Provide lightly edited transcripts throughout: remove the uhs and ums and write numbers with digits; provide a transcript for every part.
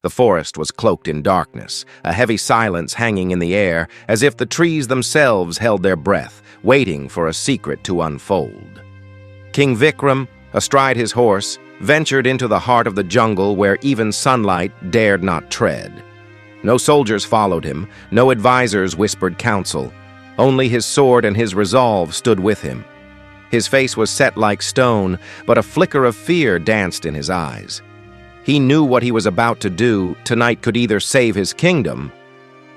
The forest was cloaked in darkness, a heavy silence hanging in the air, as if the trees themselves held their breath, waiting for a secret to unfold. King Vikram, astride his horse, ventured into the heart of the jungle where even sunlight dared not tread. No soldiers followed him, no advisors whispered counsel. Only his sword and his resolve stood with him. His face was set like stone, but a flicker of fear danced in his eyes. He knew what he was about to do tonight could either save his kingdom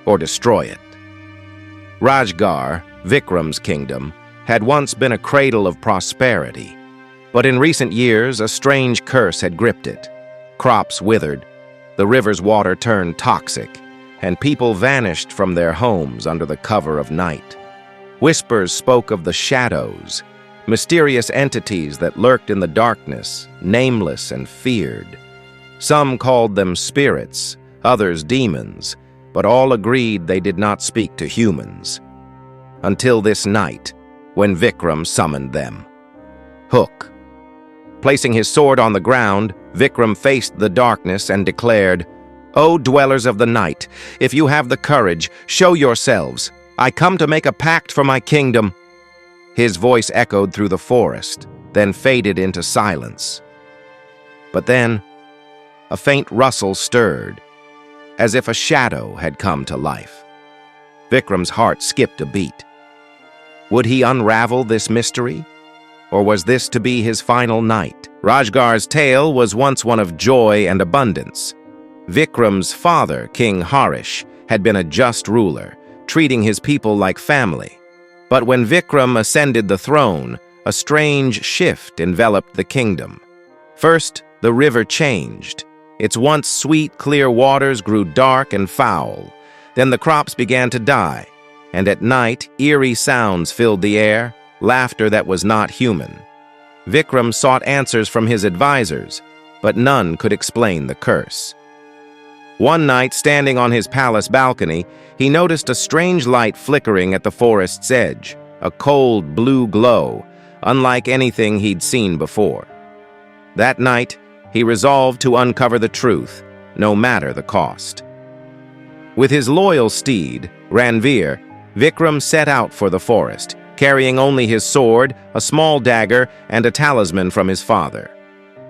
or destroy it. Rajgarh, Vikram's kingdom, had once been a cradle of prosperity, but in recent years a strange curse had gripped it. Crops withered, the river's water turned toxic, and people vanished from their homes under the cover of night. Whispers spoke of the shadows, mysterious entities that lurked in the darkness, nameless and feared. Some called them spirits, others demons, but all agreed they did not speak to humans. Until this night, when Vikram summoned them. Hook. Placing his sword on the ground, Vikram faced the darkness and declared, "O dwellers of the night, if you have the courage, show yourselves. I come to make a pact for my kingdom." His voice echoed through the forest, then faded into silence. But then, a faint rustle stirred, as if a shadow had come to life. Vikram's heart skipped a beat. Would he unravel this mystery? Or was this to be his final night? Rajgarh's tale was once one of joy and abundance. Vikram's father, King Harish, had been a just ruler, treating his people like family. But when Vikram ascended the throne, a strange shift enveloped the kingdom. First, the river changed. Its once sweet, clear waters grew dark and foul. Then the crops began to die, and at night, eerie sounds filled the air, laughter that was not human. Vikram sought answers from his advisors, but none could explain the curse. One night, standing on his palace balcony, he noticed a strange light flickering at the forest's edge, a cold blue glow, unlike anything he'd seen before. That night, he resolved to uncover the truth, no matter the cost. With his loyal steed, Ranveer, Vikram set out for the forest, carrying only his sword, a small dagger, and a talisman from his father.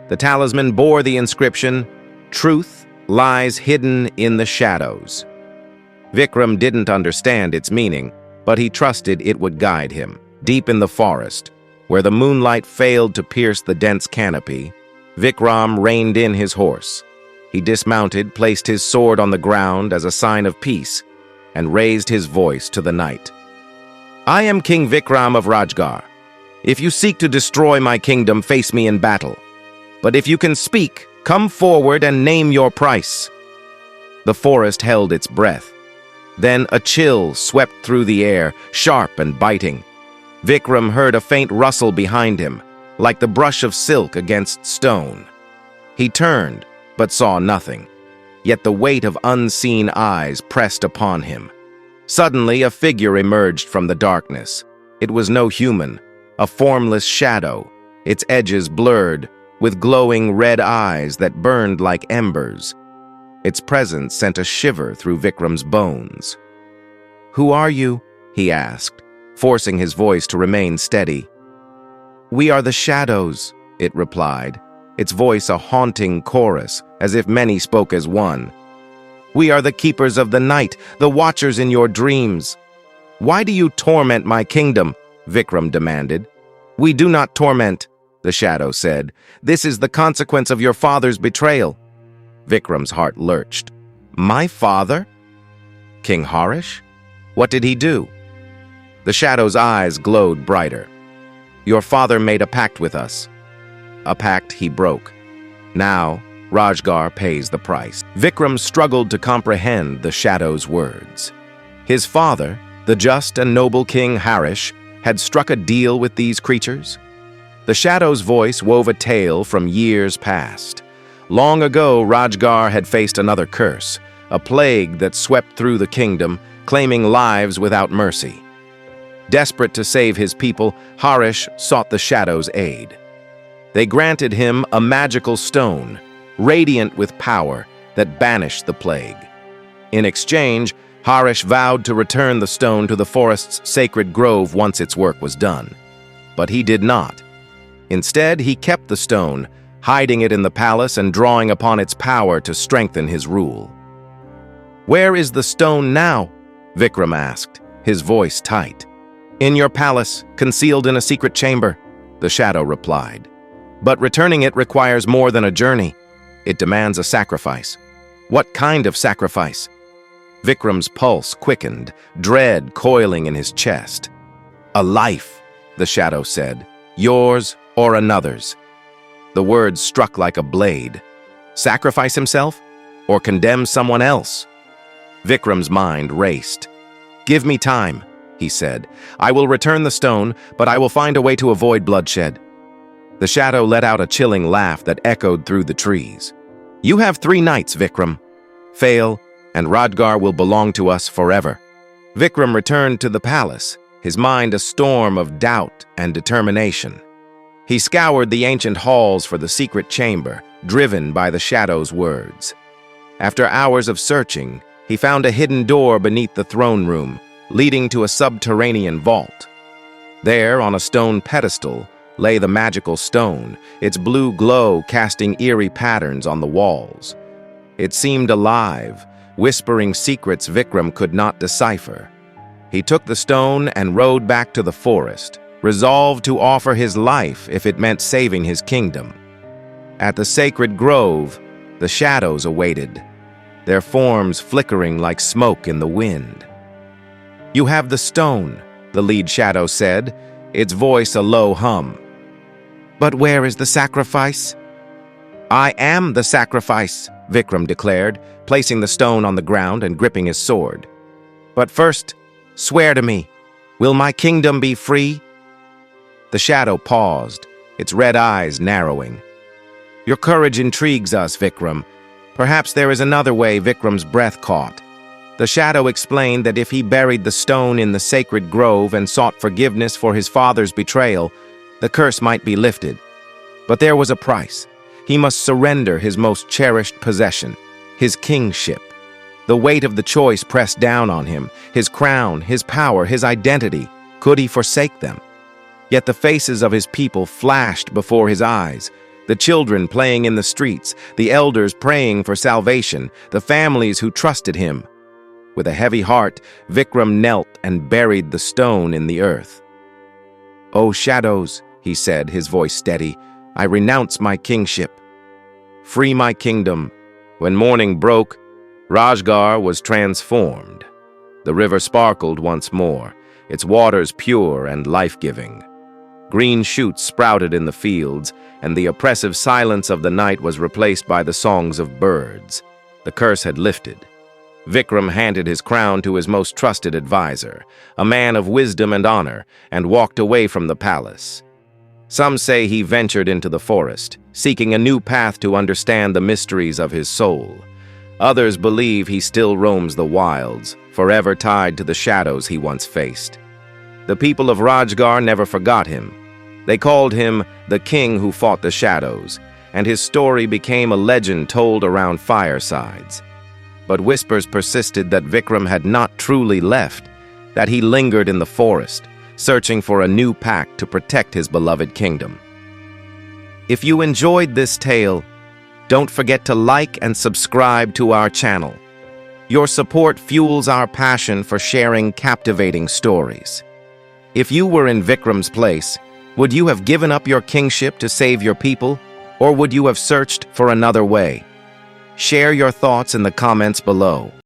The talisman bore the inscription, "Truth lies hidden in the shadows." Vikram didn't understand its meaning, but he trusted it would guide him. Deep in the forest, where the moonlight failed to pierce the dense canopy, Vikram reined in his horse. He dismounted, placed his sword on the ground as a sign of peace, and raised his voice to the night. "I am King Vikram of Rajgarh. If you seek to destroy my kingdom, face me in battle. But if you can speak, come forward and name your price." The forest held its breath. Then a chill swept through the air, sharp and biting. Vikram heard a faint rustle behind him, like the brush of silk against stone. He turned, but saw nothing. Yet the weight of unseen eyes pressed upon him. Suddenly, a figure emerged from the darkness. It was no human, a formless shadow, its edges blurred, with glowing red eyes that burned like embers. Its presence sent a shiver through Vikram's bones. "Who are you?" he asked, forcing his voice to remain steady. "We are the shadows," it replied, its voice a haunting chorus, as if many spoke as one. "We are the keepers of the night, the watchers in your dreams." "Why do you torment my kingdom?" Vikram demanded. "We do not torment," the shadow said. "This is the consequence of your father's betrayal." Vikram's heart lurched. "My father? King Harish? What did he do?" The shadow's eyes glowed brighter. "Your father made a pact with us. A pact he broke. Now, Rajgarh pays the price." Vikram struggled to comprehend the shadow's words. His father, the just and noble King Harish, had struck a deal with these creatures? The shadow's voice wove a tale from years past. Long ago, Rajgarh had faced another curse, a plague that swept through the kingdom, claiming lives without mercy. Desperate to save his people, Harish sought the shadow's aid. They granted him a magical stone, radiant with power, that banished the plague. In exchange, Harish vowed to return the stone to the forest's sacred grove once its work was done. But he did not. Instead, he kept the stone, hiding it in the palace and drawing upon its power to strengthen his rule. "Where is the stone now?" Vikram asked, his voice tight. "In your palace, concealed in a secret chamber," the shadow replied. "But returning it requires more than a journey. It demands a sacrifice." "What kind of sacrifice?" Vikram's pulse quickened, dread coiling in his chest. "A life," the shadow said. "Yours or another's." The words struck like a blade. Sacrifice himself? Or condemn someone else? Vikram's mind raced. "Give me time," he said. "I will return the stone, but I will find a way to avoid bloodshed." The shadow let out a chilling laugh that echoed through the trees. "You have 3 nights, Vikram. Fail, and Radgar will belong to us forever." Vikram returned to the palace, his mind a storm of doubt and determination. He scoured the ancient halls for the secret chamber, driven by the shadow's words. After hours of searching, he found a hidden door beneath the throne room, leading to a subterranean vault. There, on a stone pedestal, lay the magical stone, its blue glow casting eerie patterns on the walls. It seemed alive, whispering secrets Vikram could not decipher. He took the stone and rode back to the forest, resolved to offer his life if it meant saving his kingdom. At the sacred grove, the shadows awaited, their forms flickering like smoke in the wind. "You have the stone," the lead shadow said, its voice a low hum. "But where is the sacrifice?" "I am the sacrifice," Vikram declared, placing the stone on the ground and gripping his sword. "But first, swear to me, will my kingdom be free?" The shadow paused, its red eyes narrowing. "Your courage intrigues us, Vikram. Perhaps there is another way." Vikram's breath caught. The shadow explained that if he buried the stone in the sacred grove and sought forgiveness for his father's betrayal, the curse might be lifted. But there was a price. He must surrender his most cherished possession, his kingship. The weight of the choice pressed down on him, his crown, his power, his identity. Could he forsake them? Yet the faces of his people flashed before his eyes. The children playing in the streets, the elders praying for salvation, the families who trusted him. With a heavy heart, Vikram knelt and buried the stone in the earth. "O shadows," he said, his voice steady, "I renounce my kingship. Free my kingdom." When morning broke, Radgar was transformed. The river sparkled once more, its waters pure and life-giving. Green shoots sprouted in the fields, and the oppressive silence of the night was replaced by the songs of birds. The curse had lifted. Vikram handed his crown to his most trusted advisor, a man of wisdom and honor, and walked away from the palace. Some say he ventured into the forest, seeking a new path to understand the mysteries of his soul. Others believe he still roams the wilds, forever tied to the shadows he once faced. The people of Radgar never forgot him. They called him the king who fought the shadows, and his story became a legend told around firesides. But whispers persisted that Vikram had not truly left, that he lingered in the forest, searching for a new pact to protect his beloved kingdom. If you enjoyed this tale, don't forget to like and subscribe to our channel. Your support fuels our passion for sharing captivating stories. If you were in Vikram's place, would you have given up your kingship to save your people, or would you have searched for another way? Share your thoughts in the comments below.